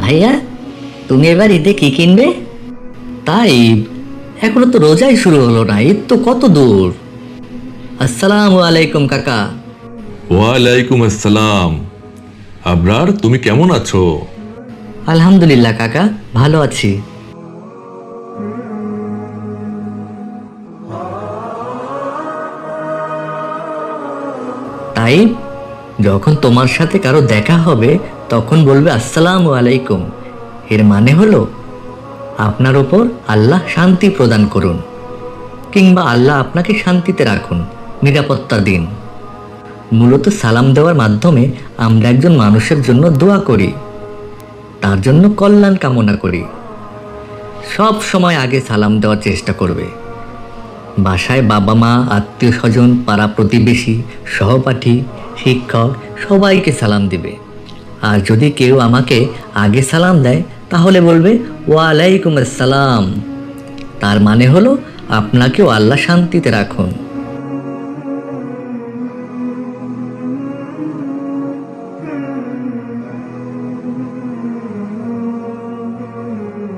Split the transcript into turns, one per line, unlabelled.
ভাইয়া, তুমি এবার ঈদে কি কিনবে? তাই এখনো তো রোজাই শুরু হলো না, ঈদ তো কত দূর। আসসালামু আলাইকুম কাকা।
ওয়ালাইকুম আসসালাম। আবরার, তুমি কেমন আছো?
আলহামদুলিল্লাহ কাকা, ভালো আছি। তাই যখন তোমার সাথে কারো দেখা হবে তখন বলবে আসসালামু আলাইকুম। এর মানে হলো আপনার ওপর আল্লাহ শান্তি প্রদান করুন, কিংবা আল্লাহ আপনাকে শান্তিতে রাখুন, নিরাপত্তা দিন। মূলত সালাম দেওয়ার মাধ্যমে আমরা একজন মানুষের জন্য দোয়া করি, তার জন্য কল্যাণ কামনা করি। সব সময় আগে সালাম দেওয়ার চেষ্টা করবে। বাসায় বাবা মা, আত্মীয় স্বজন, পাড়া প্রতিবেশী, সহপাঠী, শিক্ষক সবাইকে সালাম দিবে। আর যদি কেউ আমাকে আগে সালাম দেয় তাহলে বলবে ওয়ালাইকুম আসসালাম। তার মানে হলো আপনাকেও আল্লাহ শান্তিতে রাখুন।